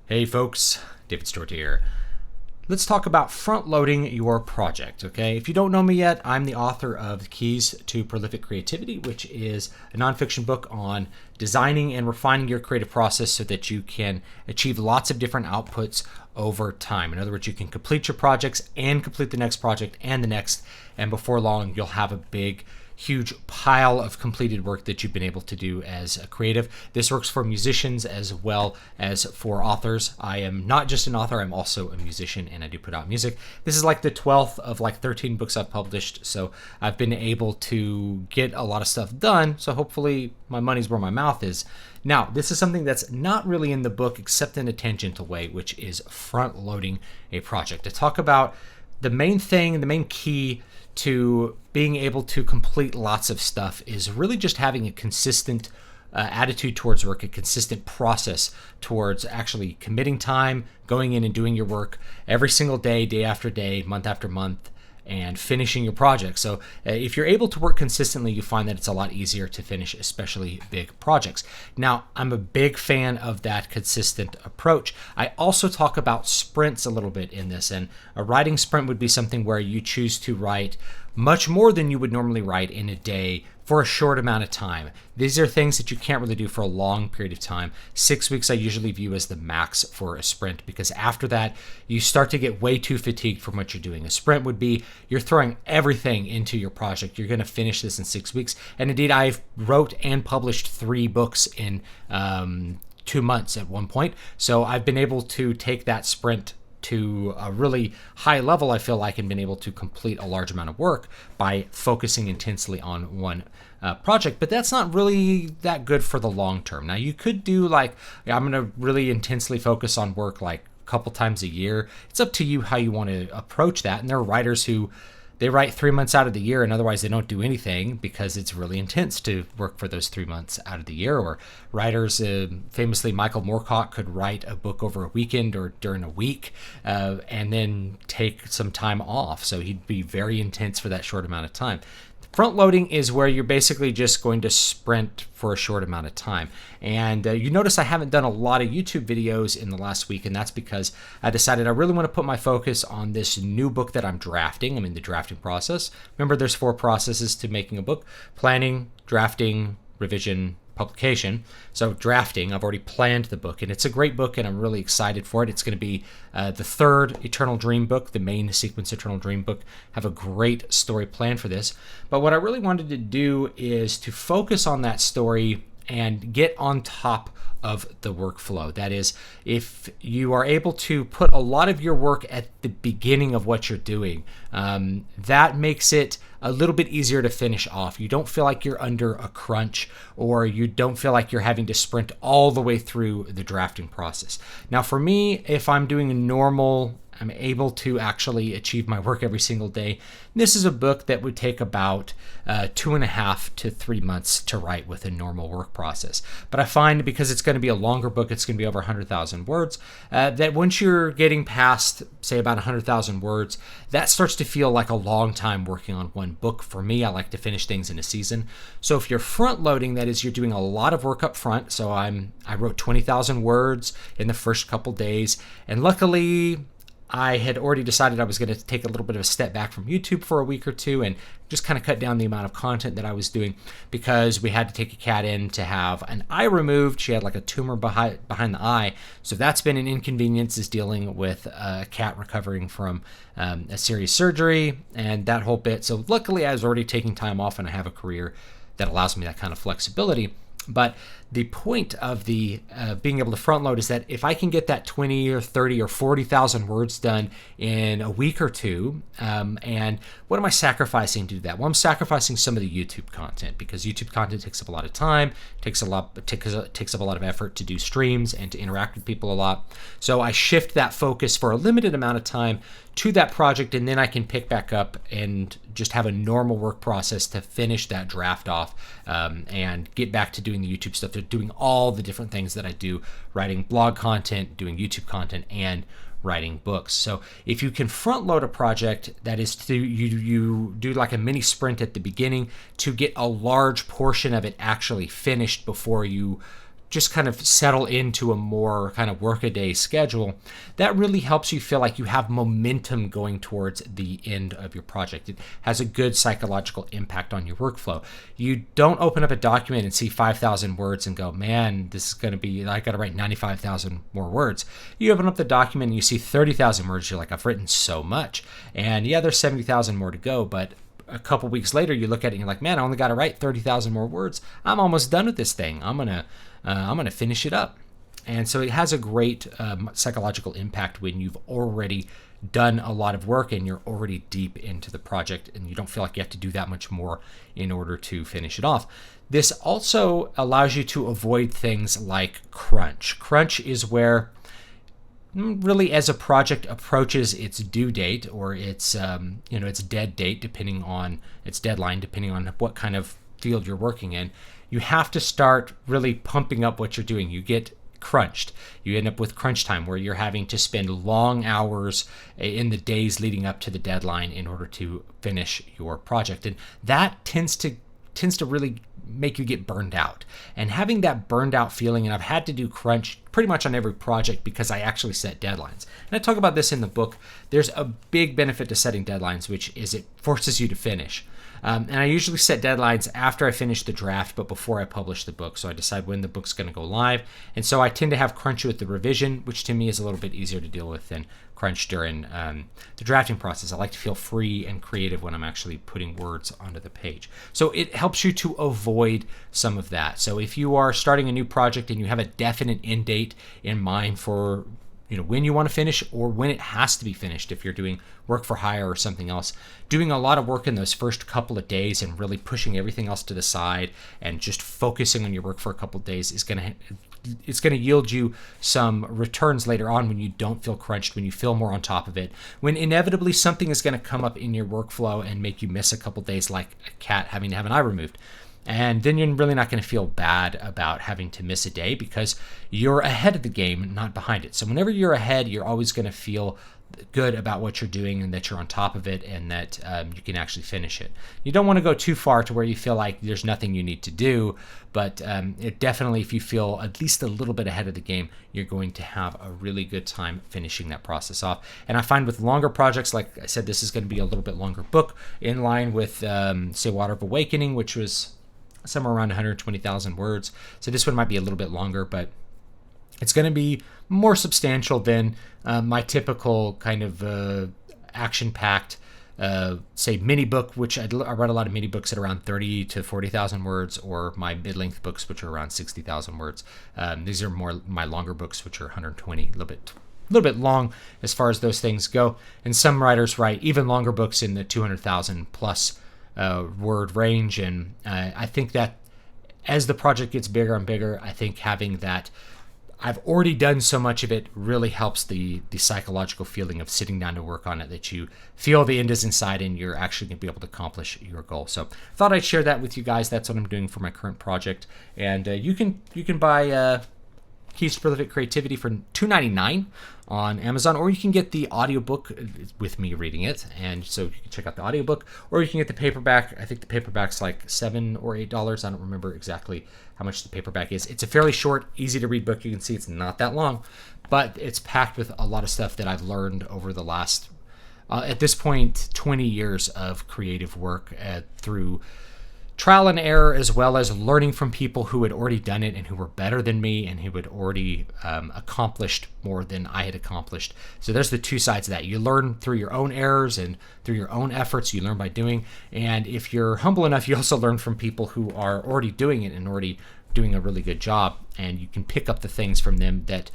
Hey folks, David Stewart here. Let's talk about front-loading your project, okay? If you don't know me yet, I'm the author of Keys to Prolific Creativity, which is a nonfiction book on designing and refining your creative process so that you can achieve lots of different outputs over time. In other words, you can complete your projects and complete the next project and the next, and before long, you'll have a big huge pile of completed work that you've been able to do as a creative. This works for musicians as well as for authors. I am not just an author, I'm also a musician and I do put out music. This is like the 12th of like 13 books I've published, so I've been able to get a lot of stuff done, so hopefully my money's where my mouth is. Now, this is something that's not really in the book except in a tangential way, which is front-loading a project. To talk about the main thing, the main key to being able to complete lots of stuff is really just having a consistent attitude towards work, a consistent process towards actually committing time, going in and doing your work every single day, day after day, month after month, and finishing your project. So if you're able to work consistently, you find that it's a lot easier to finish, especially big projects. Now, I'm a big fan of that consistent approach. I also talk about sprints a little bit in this, and a writing sprint would be something where you choose to write much more than you would normally write in a day for a short amount of time. These are things that you can't really do for a long period of time. 6 weeks I usually view as the max for a sprint, because after that, you start to get way too fatigued from what you're doing. A sprint would be you're throwing everything into your project. You're going to finish this in 6 weeks. And indeed, I've wrote and published 3 books in 2 months at one point. So I've been able to take that sprint to a really high level, I feel like, and been able to complete a large amount of work by focusing intensely on one project. But that's not really that good for the long term. Now, you could do like, I'm going to really intensely focus on work like a couple times a year. It's up to you how you want to approach that. And there are writers who they write 3 months out of the year and otherwise they don't do anything because it's really intense to work for those 3 months out of the year. Or writers, famously Michael Moorcock could write a book over a weekend or during a week and then take some time off. So he'd be very intense for that short amount of time. Front loading is where you're basically just going to sprint for a short amount of time. And you notice I haven't done a lot of YouTube videos in the last week, and that's because I decided I really want to put my focus on this new book that I'm drafting. I'm in the drafting process. Remember, there's 4 processes to making a book: planning, drafting, revision, publication. So drafting, I've already planned the book, and it's a great book, and I'm really excited for it. It's going to be the 3rd Eternal Dream book, the main sequence Eternal Dream book. Have a great story planned for this. But what I really wanted to do is to focus on that story and get on top of the workflow. That is, if you are able to put a lot of your work at the beginning of what you're doing, that makes it a little bit easier to finish off. You don't feel like you're under a crunch, or you don't feel like you're having to sprint all the way through the drafting process. Now, for me, if I'm doing a normal, I'm able to actually achieve my work every single day. This is a book that would take about 2.5 to 3 months to write with a normal work process. But I find, because it's going to be a longer book, it's going to be over 100,000 words, that once you're getting past, say, about 100,000 words, that starts to feel like a long time working on one book. For me, I like to finish things in a season. So if you're front loading, that is, you're doing a lot of work up front. So I wrote 20,000 words in the first couple days, and luckily I had already decided I was going to take a little bit of a step back from YouTube for a week or two and just kind of cut down the amount of content that I was doing, because we had to take a cat in to have an eye removed. She had like a tumor behind the eye. So that's been an inconvenience, is dealing with a cat recovering from a serious surgery and that whole bit. So luckily I was already taking time off, and I have a career that allows me that kind of flexibility. But the point of the being able to front load is that if I can get that 20 or 30 or 40,000 words done in a week or two, and what am I sacrificing to do that? Well, I'm sacrificing some of the YouTube content, because YouTube content takes up a lot of time, takes up a lot of effort to do streams and to interact with people a lot. So I shift that focus for a limited amount of time to that project, and then I can pick back up and just have a normal work process to finish that draft off and get back to doing the YouTube stuff, to doing all the different things that I do, writing blog content, doing YouTube content, and writing books. So if you can front load a project, that is to you do like a mini sprint at the beginning to get a large portion of it actually finished before you just kind of settle into a more kind of work-a-day schedule, that really helps you feel like you have momentum going towards the end of your project. It has a good psychological impact on your workflow. You don't open up a document and see 5,000 words and go, man, this is going to be, I got to write 95,000 more words. You open up the document and you see 30,000 words, you're like, I've written so much. And yeah, there's 70,000 more to go, but a couple weeks later, you look at it and you're like, man, I only got to write 30,000 more words. I'm almost done with this thing. I'm gonna finish it up. And so it has a great psychological impact when you've already done a lot of work and you're already deep into the project and you don't feel like you have to do that much more in order to finish it off. This also allows you to avoid things like crunch. Crunch is where really, as a project approaches its due date or its its dead date, depending on its deadline, depending on what kind of field you're working in, you have to start really pumping up what you're doing. You get crunched. You end up with crunch time, where you're having to spend long hours in the days leading up to the deadline in order to finish your project, and that tends to really make you get burned out. And having that burned out feeling, and I've had to do crunch pretty much on every project because I actually set deadlines. And I talk about this in the book. There's a big benefit to setting deadlines, which is it forces you to finish. And I usually set deadlines after I finish the draft, but before I publish the book. So I decide when the book's going to go live. And so I tend to have crunch with the revision, which to me is a little bit easier to deal with than crunch during the drafting process. I like to feel free and creative when I'm actually putting words onto the page. So it helps you to avoid some of that. So if you are starting a new project and you have a definite end date in mind for when you want to finish or when it has to be finished, if you're doing work for hire or something else, doing a lot of work in those first couple of days and really pushing everything else to the side and just focusing on your work for a couple of days is going to yield you some returns later on when you don't feel crunched, when you feel more on top of it, when inevitably something is going to come up in your workflow and make you miss a couple of days, like a cat having to have an eye removed. And then you're really not going to feel bad about having to miss a day because you're ahead of the game, not behind it. So whenever you're ahead, you're always going to feel good about what you're doing and that you're on top of it and that you can actually finish it. You don't want to go too far to where you feel like there's nothing you need to do, but it definitely, if you feel at least a little bit ahead of the game, you're going to have a really good time finishing that process off. And I find with longer projects, like I said, this is going to be a little bit longer book in line with, say, Water of Awakening, which was somewhere around 120,000 words. So this one might be a little bit longer, but it's going to be more substantial than my typical kind of action-packed, say, mini book, which I read a lot of mini books at around 30 to 40,000 words, or my mid-length books, which are around 60,000 words. These are more my longer books, which are 120, a little bit long as far as those things go. And some writers write even longer books in the 200,000 plus word range, and I think that as the project gets bigger and bigger, I think having that I've already done so much of it really helps the psychological feeling of sitting down to work on it, that you feel the end is in sight and you're actually going to be able to accomplish your goal. So thought I'd share that with you guys. That's what I'm doing for my current project, and you can buy Keys to Prolific Creativity for $2.99 on Amazon, or you can get the audiobook with me reading it, and so you can check out the audiobook, or you can get the paperback. I think the paperback's like $7 or $8. I don't remember exactly how much the paperback is. It's a fairly short, easy to read book. You can see it's not that long, but it's packed with a lot of stuff that I've learned over the last, at this point, 20 years of creative work through trial and error, as well as learning from people who had already done it and who were better than me and who had already accomplished more than I had accomplished. So there's the two sides of that. You learn through your own errors and through your own efforts. You learn by doing. And if you're humble enough, you also learn from people who are already doing it and already doing a really good job. And you can pick up the things from them that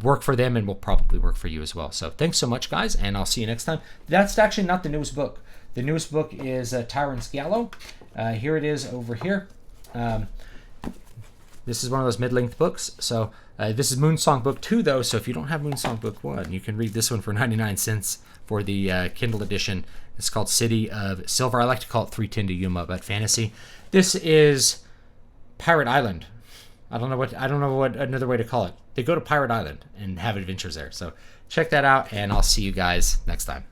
work for them and will probably work for you as well. So thanks so much, guys, and I'll see you next time. That's actually not the newest book. The newest book is Tyrant's Gallow. Here it is over here. This is one of those mid-length books. So this is Moonsong Book 2, though. So if you don't have Moonsong Book 1, you can read this one for 99 cents for the Kindle edition. It's called City of Silver. I like to call it 310 to Yuma, but fantasy. This is Pirate Island. I don't know what another way to call it. They go to Pirate Island and have adventures there. So check that out, and I'll see you guys next time.